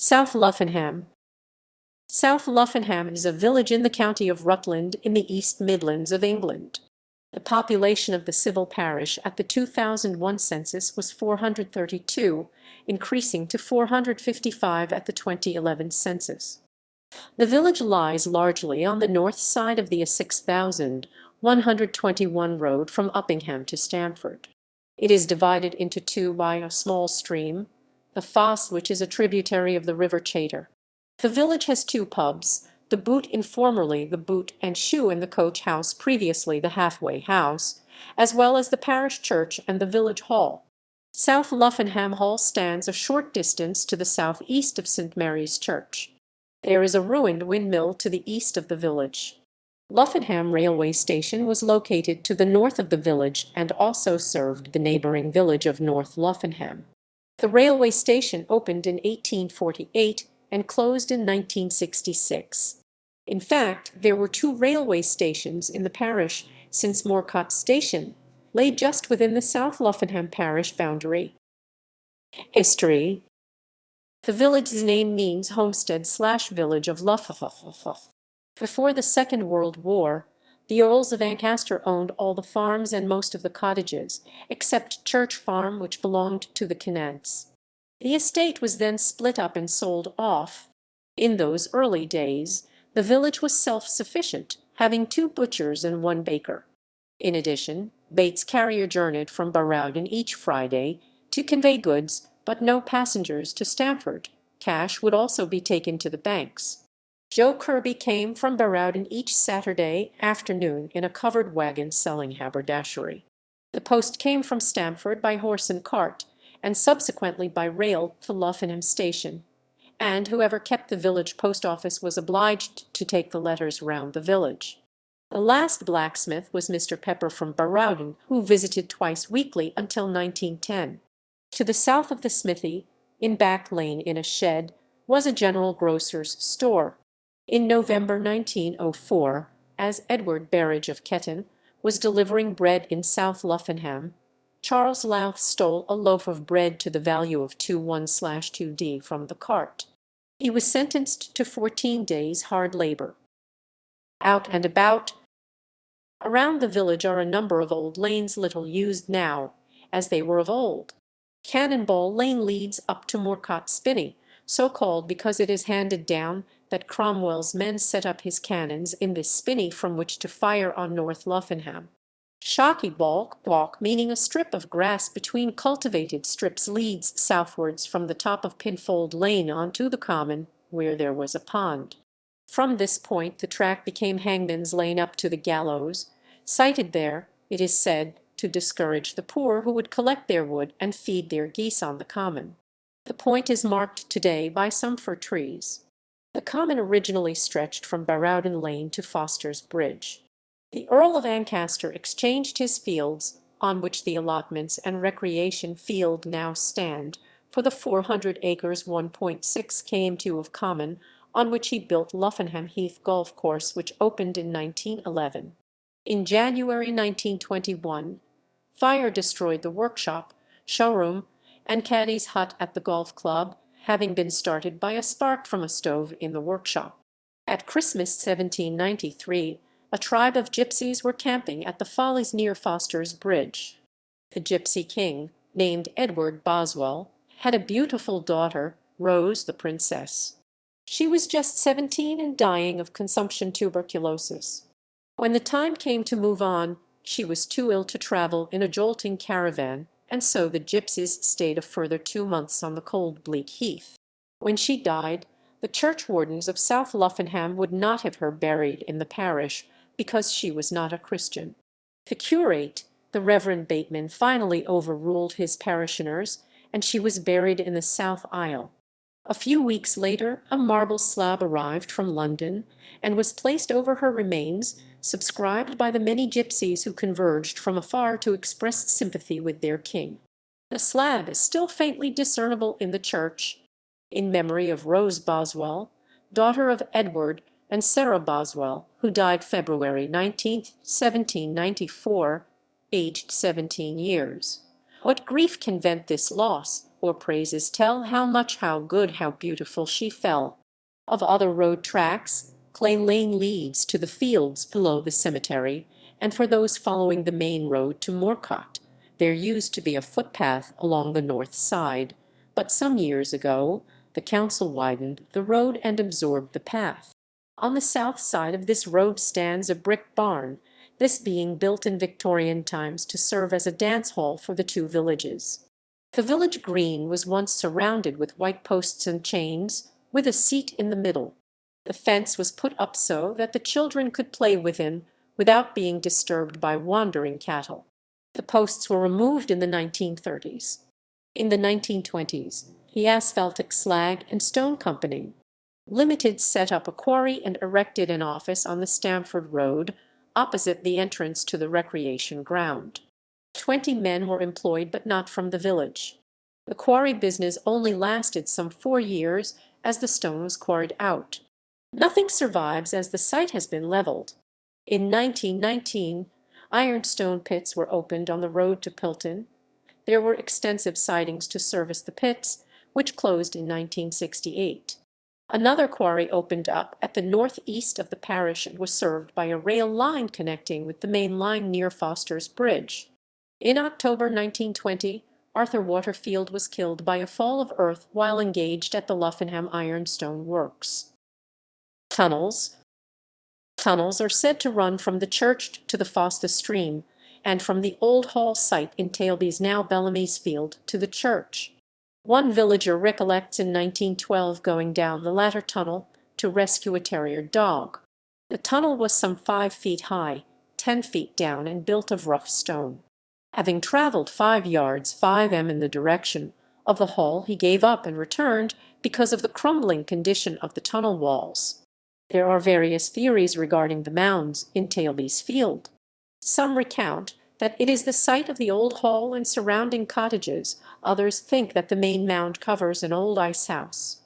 South Luffenham. South Luffenham is a village in the county of Rutland in the East Midlands of England. The population of the civil parish at the 2001 census was 432, increasing to 455 at the 2011 census. The village lies largely on the north side of the A6121 road from Uppingham to Stamford. It is divided into two by a small stream, the Foss, which is a tributary of the River Chater. The village has two pubs, the Boot Inn, formerly the Boot and Shoe, and the Coach House, previously the Halfway House, as well as the parish church and the village hall. South Luffenham Hall stands a short distance to the southeast of St. Mary's Church. There is a ruined windmill to the east of the village. Luffenham railway station was located to the north of the village and also served the neighbouring village of North Luffenham. The railway station opened in 1848 and closed in 1966. In fact, there were two railway stations in the parish, since Morcott station lay just within the South Luffenham parish boundary. History. The village's name means homestead/village of Luffenham. Before the Second World War, the Earls of Ancaster owned all the farms and most of the cottages, except Church Farm, which belonged to the Canants. The estate was then split up and sold off. In those early days, the village was self-sufficient, having two butchers and one baker. In addition, Bates carrier journeyed from Barrowden each Friday to convey goods, but no passengers to Stamford. Cash would also be taken to the banks. Joe Kirby came from Barrowden each Saturday afternoon in a covered wagon selling haberdashery. The post came from Stamford by horse and cart, and subsequently by rail to Luffenham station, and whoever kept the village post office was obliged to take the letters round the village. The last blacksmith was Mr. Pepper from Barrowden, who visited twice weekly until 1910. To the south of the smithy, in Back Lane in a shed, was a general grocer's store. In November 1904, as Edward Berridge of Ketton was delivering bread in South Luffenham, Charles Louth stole a loaf of bread to the value of 21/2d from the cart. He was sentenced to 14 days' hard labour. Out and about. Around the village are a number of old lanes little used now, as they were of old. Cannonball Lane leads up to Morcott Spinney, so called because it is handed down that Cromwell's men set up his cannons in this spinney from which to fire on North Luffenham. Shocky Walk, meaning a strip of grass between cultivated strips, leads southwards from the top of Pinfold Lane onto the common, where there was a pond. From this point the track became Hangman's Lane up to the gallows, sited there, it is said, to discourage the poor who would collect their wood and feed their geese on the common. The point is marked today by some fir trees. The common originally stretched from Barrowden Lane to Foster's Bridge. The Earl of Ancaster exchanged his fields, on which the allotments and recreation field now stand, for the 400 acres 1.6 km2 of common, on which he built Luffenham Heath Golf Course, which opened in 1911. In January 1921, fire destroyed the workshop, showroom, and caddy's hut at the golf club, having been started by a spark from a stove in the workshop. At Christmas 1793, a tribe of gypsies were camping at the Follies near Foster's Bridge. The gypsy king, named Edward Boswell, had a beautiful daughter, Rose the Princess. She was just 17 and dying of consumption tuberculosis. When the time came to move on, she was too ill to travel in a jolting caravan, and so the gypsies stayed a further 2 months on the cold bleak heath. When she died, the churchwardens of South Luffenham would not have her buried in the parish, because she was not a Christian. The curate, the Reverend Bateman, finally overruled his parishioners, and she was buried in the south aisle. A few weeks later a marble slab arrived from London, and was placed over her remains, subscribed by the many gypsies who converged from afar to express sympathy with their king. The slab is still faintly discernible in the church, in memory of Rose Boswell, daughter of Edward and Sarah Boswell, who died February 19, 1794, aged 17 years. What grief can vent this loss, or praises tell how good, how beautiful she fell. Of other road tracks, Clay Lane leads to the fields below the cemetery, and for those following the main road to Morcott, there used to be a footpath along the north side, but some years ago the council widened the road and absorbed the path. On the south side of this road stands a brick barn, this being built in Victorian times to serve as a dance hall for the two villages. The village green was once surrounded with white posts and chains, with a seat in the middle. The fence was put up so that the children could play within without being disturbed by wandering cattle. The posts were removed in the 1930s. In the 1920s, the Asphaltic Slag and Stone Company Limited set up a quarry and erected an office on the Stamford Road, opposite the entrance to the recreation ground. 20 men were employed, but not from the village. The quarry business only lasted some 4 years, as the stone was quarried out. Nothing survives, as the site has been levelled. In 1919, ironstone pits were opened on the road to Pilton. There were extensive sidings to service the pits, which closed in 1968. Another quarry opened up at the northeast of the parish and was served by a rail line connecting with the main line near Foster's Bridge. In October 1920, Arthur Waterfield was killed by a fall of earth while engaged at the Luffenham ironstone works. Tunnels. Tunnels are said to run from the church to the Foss stream, and from the old hall site in Tailby's, now Bellamy's Field, to the church. One villager recollects in 1912 going down the latter tunnel to rescue a terrier dog. The tunnel was some 5 feet high, 10 feet down, and built of rough stone. Having travelled 5 yards 5 m in the direction of the hall, he gave up and returned because of the crumbling condition of the tunnel walls. There are various theories regarding the mounds in Tailby's Field. Some recount that it is the site of the old hall and surrounding cottages. Others think that the main mound covers an old ice house.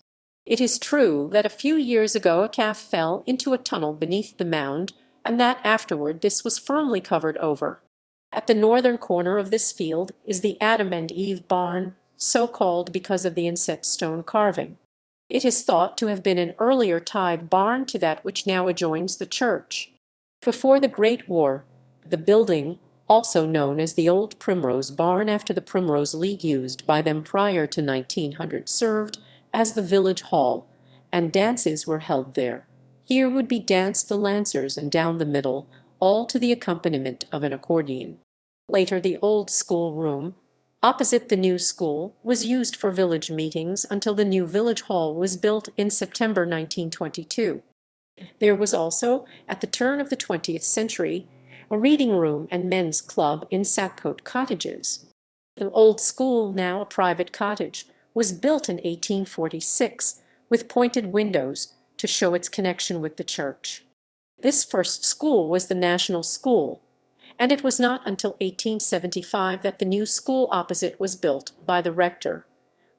It is true that a few years ago a calf fell into a tunnel beneath the mound, and that afterward this was firmly covered over. At the northern corner of this field is the Adam and Eve barn, so called because of the inset stone carving. It is thought to have been an earlier tied barn to that which now adjoins the church. Before the Great War, the building, also known as the Old Primrose Barn after the Primrose League used by them prior to 1900, served as the village hall, and dances were held there. Here would be danced the Lancers, and down the middle, all to the accompaniment of an accordion. Later the old school room, opposite the new school, was used for village meetings until the new village hall was built in September 1922. There was also, at the turn of the 20th century, a reading room and men's club in Sackcote Cottages. The old school, now a private cottage, was built in 1846, with pointed windows to show its connection with the church. This first school was the National School, and it was not until 1875 that the new school opposite was built by the rector,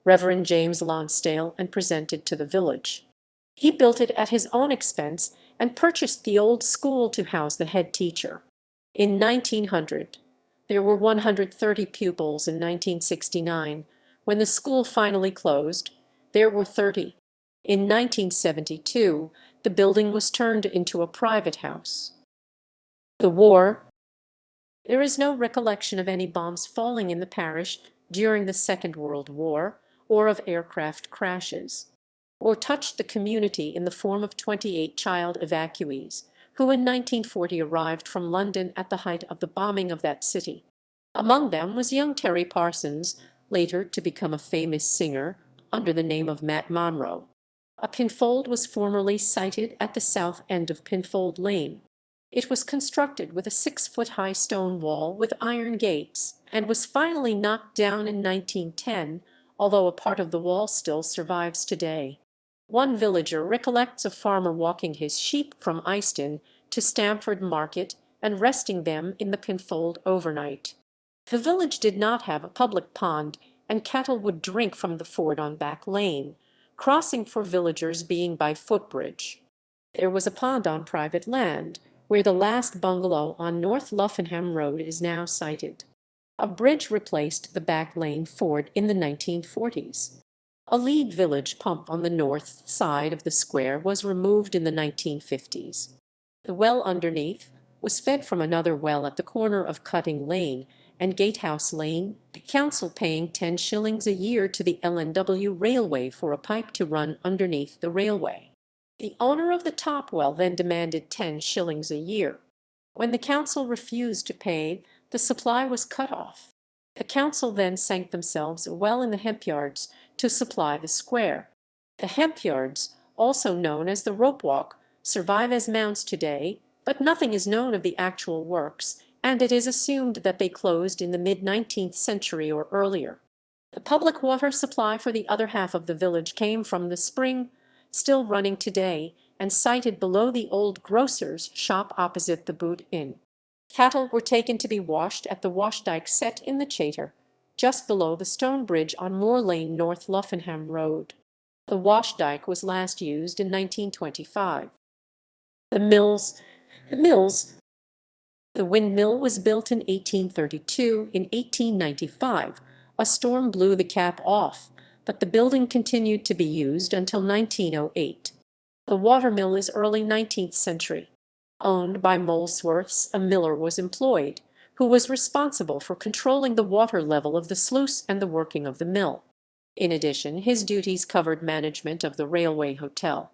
Reverend James Lonsdale, and presented to the village. He built it at his own expense and purchased the old school to house the head teacher. In 1900, there were 130 pupils. In 1969, when the school finally closed, there were 30. In 1972, the building was turned into a private house. The war. There is no recollection of any bombs falling in the parish during the Second World War, or of aircraft crashes, or touched the community in the form of 28 child evacuees, who in 1940 arrived from London at the height of the bombing of that city. Among them was young Terry Parsons, later to become a famous singer under the name of Matt Monro. A pinfold was formerly sited at the south end of Pinfold Lane. It was constructed with a 6-foot-high stone wall with iron gates, and was finally knocked down in 1910, although a part of the wall still survives today. One villager recollects a farmer walking his sheep from Easton to Stamford Market and resting them in the pinfold overnight. The village did not have a public pond, and cattle would drink from the ford on Back Lane, crossing for villagers being by footbridge. There was a pond on private land, where the last bungalow on North Luffenham Road is now sited. A bridge replaced the back lane ford in the 1940s. A lead village pump on the north side of the square was removed in the 1950s. The well underneath was fed from another well at the corner of Cutting Lane and Gatehouse Lane, the council paying 10 shillings a year to the L&W Railway for a pipe to run underneath the railway. The owner of the top well then demanded 10 shillings a year. When the council refused to pay, the supply was cut off. The council then sank themselves a well in the Hempyards to supply the square. The Hempyards, also known as the Rope Walk, survive as mounds today, but nothing is known of the actual works, and it is assumed that they closed in the mid-19th century or earlier. The public water supply for the other half of the village came from the spring, still running today, and sited below the old grocer's shop opposite the Boot Inn. Cattle were taken to be washed at the washdyke set in the Chater, just below the stone bridge on Moor Lane, North Luffenham Road. The washdyke was last used in 1925. The mills. The mills. The windmill was built in 1832. In 1895, a storm blew the cap off, but the building continued to be used until 1908. The watermill is early 19th century. Owned by Molesworths, a miller was employed, who was responsible for controlling the water level of the sluice and the working of the mill. In addition, his duties covered management of the railway hotel.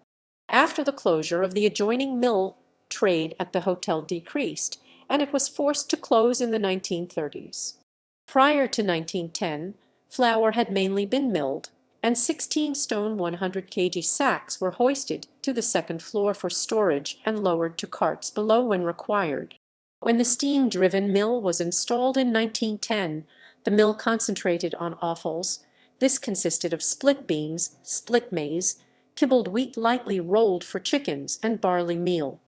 After the closure of the adjoining mill, trade at the hotel decreased, and it was forced to close in the 1930s. Prior to 1910, flour had mainly been milled, and 16 stone 100 kg sacks were hoisted to the second floor for storage and lowered to carts below when required. When the steam-driven mill was installed in 1910, the mill concentrated on offals. This consisted of split beans, split maize, kibbled wheat lightly rolled for chickens, and barley meal.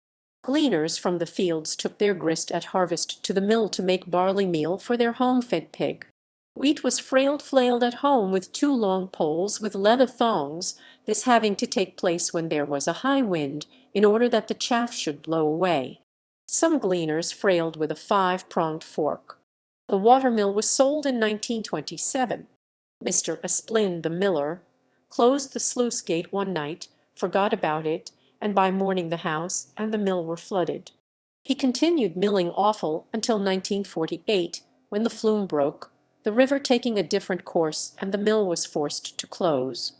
Gleaners from the fields took their grist at harvest to the mill to make barley meal for their home-fed pig. Wheat was flailed at home with 2 long poles with leather thongs, this having to take place when there was a high wind, in order that the chaff should blow away. Some gleaners frailed with a 5-pronged fork. The watermill was sold in 1927. Mr. Asplin, the miller, closed the sluice gate one night, forgot about it, and by morning the house and the mill were flooded. He continued milling offal until 1948, when the flume broke, the river taking a different course, and the mill was forced to close.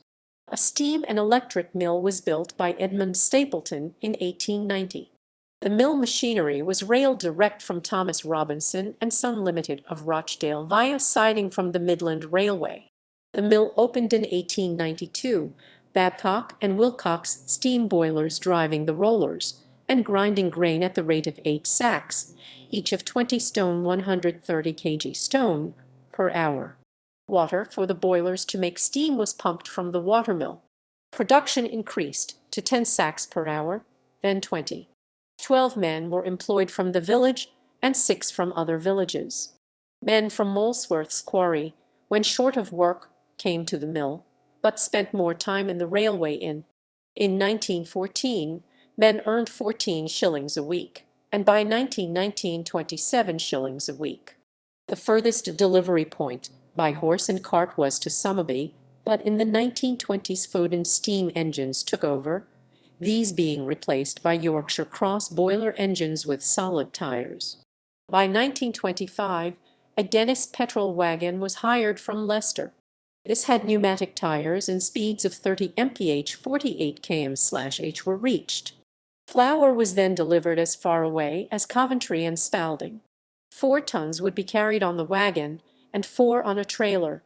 A steam and electric mill was built by Edmund Stapleton in 1890. The mill machinery was railed direct from Thomas Robinson and Son Limited of Rochdale via siding from the Midland Railway. The mill opened in 1892, Babcock and Wilcox steam boilers driving the rollers, and grinding grain at the rate of 8 sacks, each of 20 stone 130 kg stone, per hour. Water for the boilers to make steam was pumped from the watermill. Production increased to 10 sacks per hour, then 20. 12 men were employed from the village and 6 from other villages. Men from Molesworth's quarry, when short of work, came to the mill, but spent more time in the railway inn. In 1914, men earned 14 shillings a week, and by 1919 27 shillings a week. The furthest delivery point by horse and cart was to Somerby, but in the 1920s Foden steam engines took over, these being replaced by Yorkshire Cross boiler engines with solid tyres. By 1925, a Dennis petrol wagon was hired from Leicester. This had pneumatic tyres and speeds of 30 mph 48 km/h were reached. Flour was then delivered as far away as Coventry and Spalding. 4 tons would be carried on the wagon and 4 on a trailer.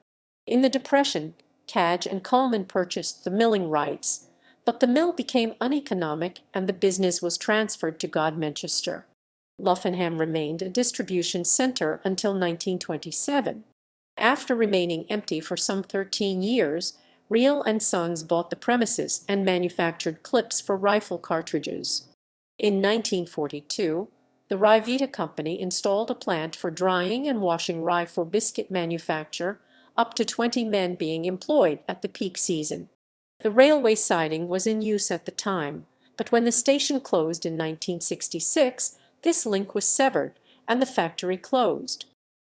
In the Depression, Cadge and Coleman purchased the milling rights, but the mill became uneconomic and the business was transferred to Godmanchester. Luffenham remained a distribution centre until 1927. After remaining empty for some 13 years, Real and Sons bought the premises and manufactured clips for rifle cartridges. In 1942, the Ryvita Company installed a plant for drying and washing rye for biscuit manufacture, up to 20 men being employed at the peak season. The railway siding was in use at the time, but when the station closed in 1966, this link was severed and the factory closed.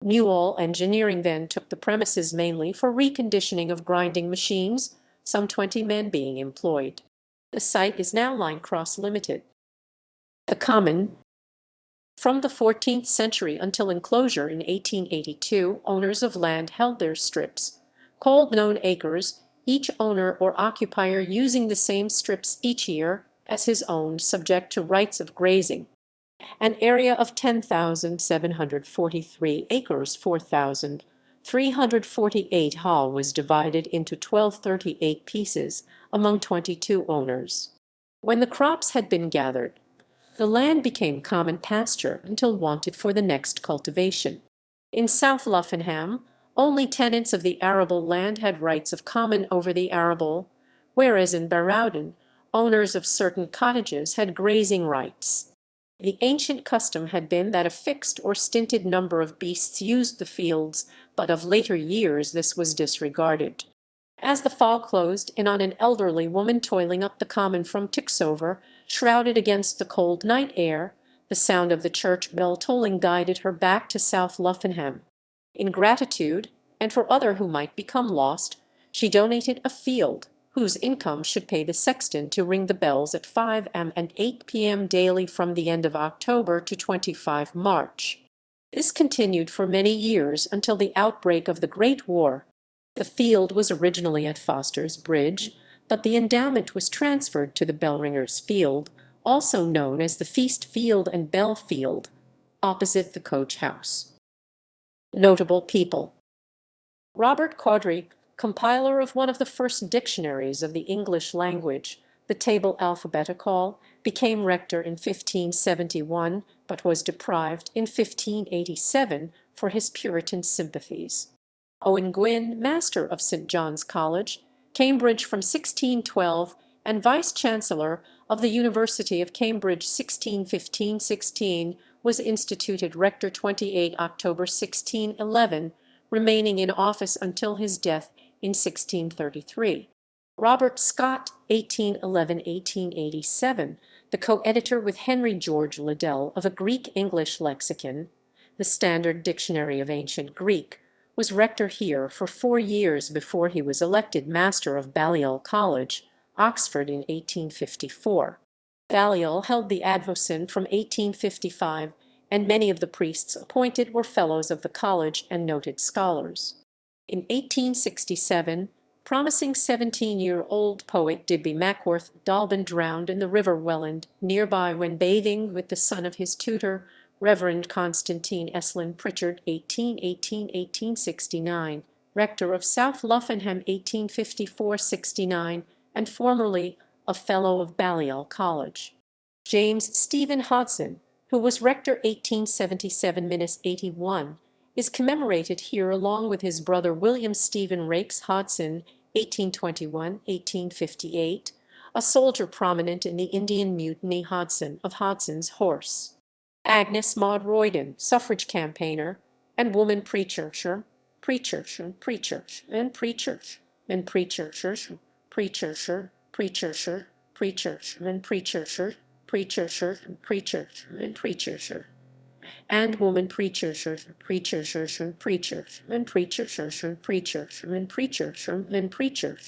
Newall Engineering then took the premises mainly for reconditioning of grinding machines, some 20 men being employed. The site is now Line Cross Limited. The Common. From the 14th century until enclosure in 1882, owners of land held their strips, called known acres, each owner or occupier using the same strips each year as his own, subject to rights of grazing. An area of 10,743 acres, 4,348 ha, was divided into 1238 pieces among 22 owners. When the crops had been gathered, the land became common pasture until wanted for the next cultivation. In South Luffenham, only tenants of the arable land had rights of common over the arable, whereas in Rutland, owners of certain cottages had grazing rights. The ancient custom had been that a fixed or stinted number of beasts used the fields, but of later years this was disregarded. As the fog closed in on an elderly woman toiling up the common from Tixover, shrouded against the cold night air, the sound of the church bell tolling guided her back to South Luffenham. In gratitude, and for other who might become lost, she donated a field, whose income should pay the sexton to ring the bells at 5 am and 8 p.m. daily from the end of October to 25 March. This continued for many years until the outbreak of the Great War. The field was originally at Foster's Bridge, but the endowment was transferred to the Bellringers Field, also known as the Feast Field and Bell Field, opposite the coach house. Notable people. Robert Quadri, compiler of one of the first dictionaries of the English language, the Table Alphabeticale, became rector in 1571, but was deprived in 1587 for his Puritan sympathies. Owen Gwynn, master of St. John's College, Cambridge from 1612, and vice-chancellor of the University of Cambridge 1615–16, was instituted rector 28 October 1611, remaining in office until his death in 1633. Robert Scott, 1811–1887, the co-editor with Henry George Liddell of a Greek-English lexicon, the Standard Dictionary of Ancient Greek, was rector here for 4 years before he was elected master of Balliol College, Oxford, in 1854. Balliol held the advocin from 1855, and many of the priests appointed were fellows of the college and noted scholars. In 1867, promising 17-year-old poet Digby Mackworth Dalban drowned in the River Welland nearby when bathing with the son of his tutor, Reverend Constantine Estlin Pritchard, 1818–1869, rector of South Luffenham 1854–69, and formerly a Fellow of Balliol College. James Stephen Hodson, who was rector 1877–81, is commemorated here along with his brother William Stephen Raikes Hodson, 1821–1858, a soldier prominent in the Indian Mutiny Hodson of Hodson's Horse. Agnes Maud Royden, suffrage campaigner and woman preacher, preacher, preacher, and preacher, and preacher, preacher, preacher, preacher, and preacher, preacher, preacher, and preacher, and woman preacher, preacher, preacher, and preacher, preacher, and preacher, and preacher,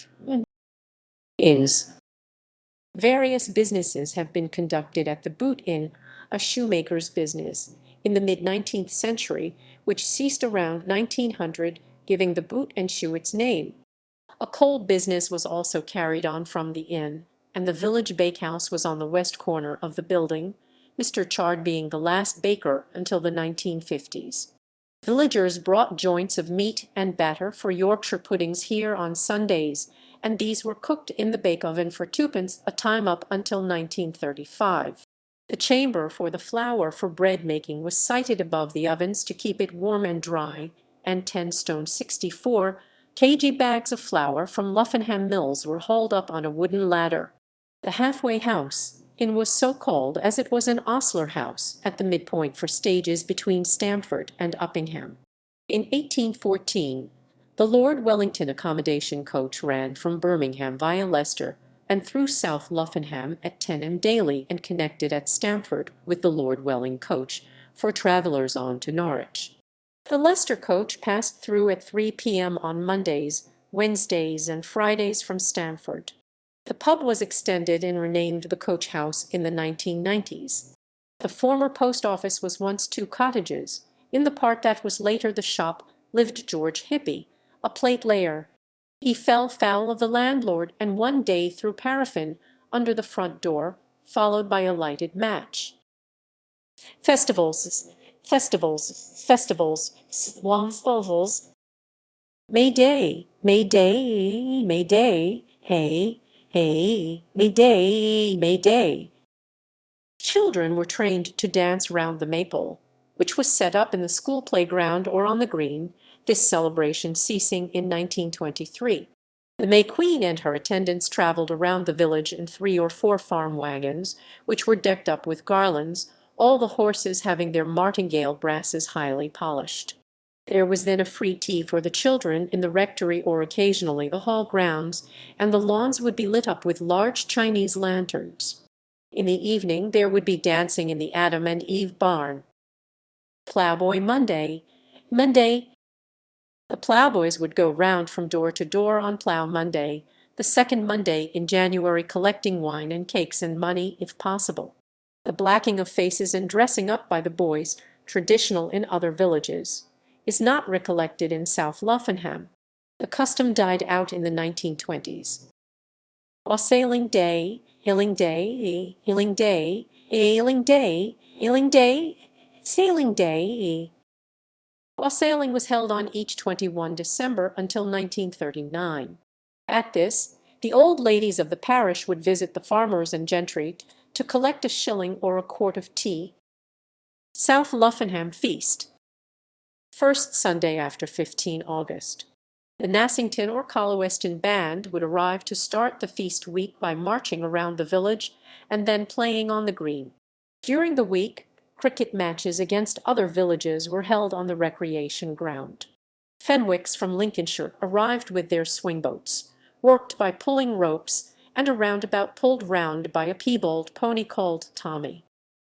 is. Various businesses have been conducted at the Boot Inn, a shoemaker's business, in the mid-19th century, which ceased around 1900, giving the boot and shoe its name. A coal business was also carried on from the inn, and the village bakehouse was on the west corner of the building, Mr. Chard being the last baker until the 1950s. Villagers brought joints of meat and batter for Yorkshire puddings here on Sundays, and these were cooked in the bake oven for twopence a time up until 1935. The chamber for the flour for bread making was sited above the ovens to keep it warm and dry, and 10 stone 64 kg bags of flour from Luffenham mills were hauled up on a wooden ladder. The halfway house inn was so called as it was an ostler house at the midpoint for stages between Stamford and Uppingham. In 1814, the Lord Wellington accommodation coach ran from Birmingham via Leicester and through South Luffenham at 10 am daily and connected at Stamford with the Lord Welling coach for travellers on to Norwich. The Leicester coach passed through at 3 p.m. on Mondays, Wednesdays, and Fridays from Stamford. The pub was extended and renamed the Coach House in the 1990s. The former post office was once two cottages. In the part that was later the shop lived George Hippy, a plate layer. He fell foul of the landlord and one day threw paraffin under the front door, followed by a lighted match. Festivals, festivals, festivals. May Day, May Day, May Day, hey, hey, May Day, May Day. Children were trained to dance round the maypole, which was set up in the school playground or on the green, this celebration ceasing in 1923. The May Queen and her attendants travelled around the village in 3 or 4 farm wagons, which were decked up with garlands, all the horses having their martingale brasses highly polished. There was then a free tea for the children in the rectory or occasionally the hall grounds, and the lawns would be lit up with large Chinese lanterns. In the evening there would be dancing in the Adam and Eve barn. Ploughboy Monday. Monday. The ploughboys would go round from door to door on Plough Monday, the second Monday in January, collecting wine and cakes and money if possible. The blacking of faces and dressing up by the boys, traditional in other villages, is not recollected in South Luffenham. The custom died out in the 1920s. Wassailing Day, Hilling Day, Hilling Day, Ailing Day, Ailing Day, Sailing Day. Wassailing was held on each 21 December until 1939. At this, the old ladies of the parish would visit the farmers and gentry to collect a shilling or a quart of tea. South Luffenham Feast. First Sunday after 15 August. The Nassington or Colweston band would arrive to start the feast week by marching around the village and then playing on the green. During the week, cricket matches against other villages were held on the recreation ground. Fenwicks from Lincolnshire arrived with their swingboats, worked by pulling ropes, and a roundabout pulled round by a piebald pony called Tommy.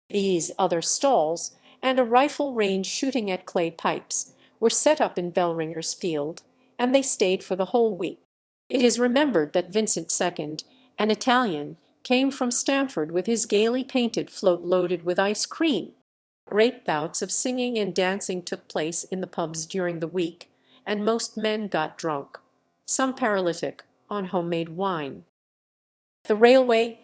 These other stalls, and a rifle range shooting at clay pipes, were set up in Bellringer's Field, and they stayed for the whole week. It is remembered that Vincent II, an Italian, came from Stamford with his gaily painted float loaded with ice cream. Great bouts of singing and dancing took place in the pubs during the week, and most men got drunk, some paralytic, on homemade wine. The railway.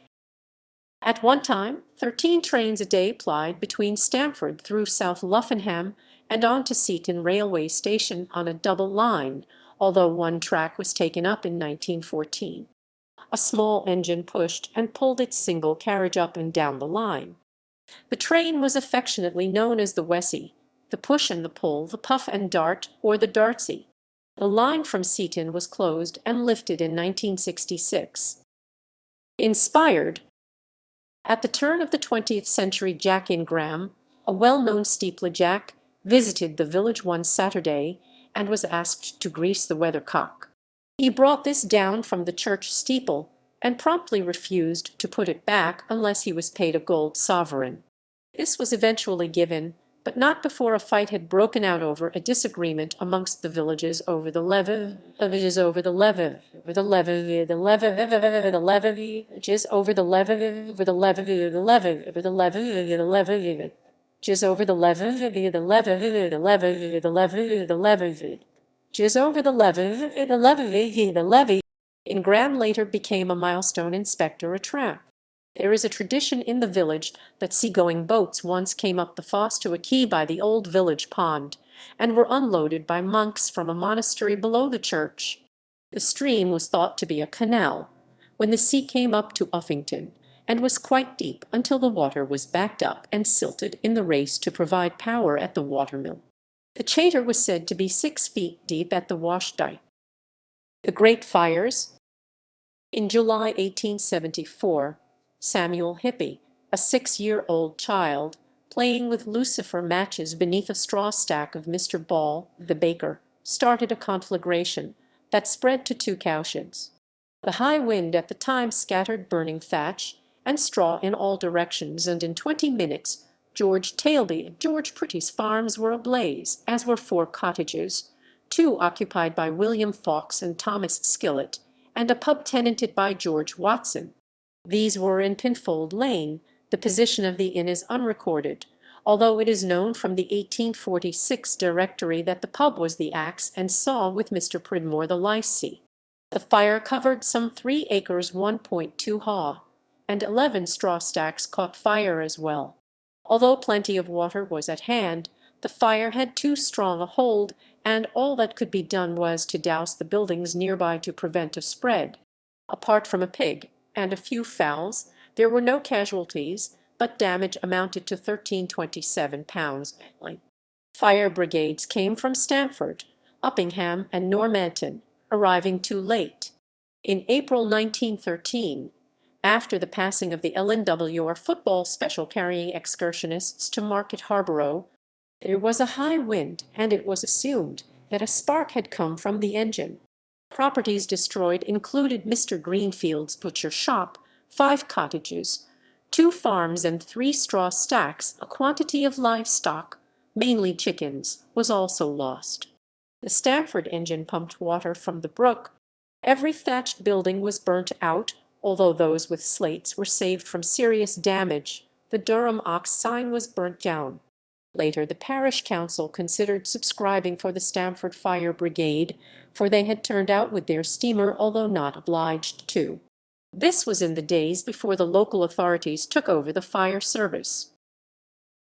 At one time, 13 trains a day plied between Stamford through South Luffenham and on to Seaton railway station on a double line, although one track was taken up in 1914. A small engine pushed and pulled its single carriage up and down the line. The train was affectionately known as the Wessie, the push and the pull, the puff and dart, or the Dartsey. The line from Seaton was closed and lifted in 1966. Inspired. At the turn of the 20th century, Jack Ingram, a well-known steeplejack, visited the village one Saturday and was asked to grease the weathercock. He brought this down from the church steeple and promptly refused to put it back unless he was paid a gold sovereign. This was eventually given, but not before a fight had broken out over a disagreement amongst the villages over the levy, over the levy, over the levy, the levy, the levy, just over the levy, over the levy, the levy, over the levy, the levy, just over the levy, the levy, the levy, the levy, the levy, just over the levy, the levy, the levy. Ingram later became a milestone inspector a tramp. There is a tradition in the village that seagoing boats once came up the Foss to a quay by the old village pond, and were unloaded by monks from a monastery below the church. The stream was thought to be a canal, when the sea came up to Uppingham, and was quite deep until the water was backed up and silted in the race to provide power at the watermill. The Chater was said to be 6 feet deep at the wash dyke. The Great Fires. In July 1874, Samuel Hippy, a 6-year-old child, playing with lucifer matches beneath a straw stack of Mr. Ball, the baker, started a conflagration that spread to 2 cowsheds. The high wind at the time scattered burning thatch and straw in all directions, and in 20 minutes George Tailby and George Pretty's farms were ablaze, as were 4 cottages, 2 occupied by William Fox and Thomas Skillett, and a pub tenanted by George Watson. These were in Pinfold Lane. The position of the inn is unrecorded, although it is known from the 1846 directory that the pub was the Axe and Saw with Mr. Pridmore the Licey. The fire covered some 3 acres 1.2 ha, and 11 straw stacks caught fire as well. Although plenty of water was at hand, the fire had too strong a hold, and all that could be done was to douse the buildings nearby to prevent a spread. Apart from a pig and a few fowls, there were no casualties, but damage amounted to £1327. Fire brigades came from Stamford, Uppingham, and Normanton, arriving too late. In April 1913, after the passing of the LNW football special carrying excursionists to Market Harborough, there was a high wind, and it was assumed that a spark had come from the engine. Properties destroyed included Mr. Greenfield's butcher shop, 5 cottages, 2 farms, and 3 straw stacks. A quantity of livestock, mainly chickens, was also lost. The Stamford engine pumped water from the brook. Every thatched building was burnt out, although those with slates were saved from serious damage. The Durham Ox sign was burnt down. Later the parish council considered subscribing for the Stamford Fire Brigade, for they had turned out with their steamer, although not obliged to. This was in the days before the local authorities took over the fire service.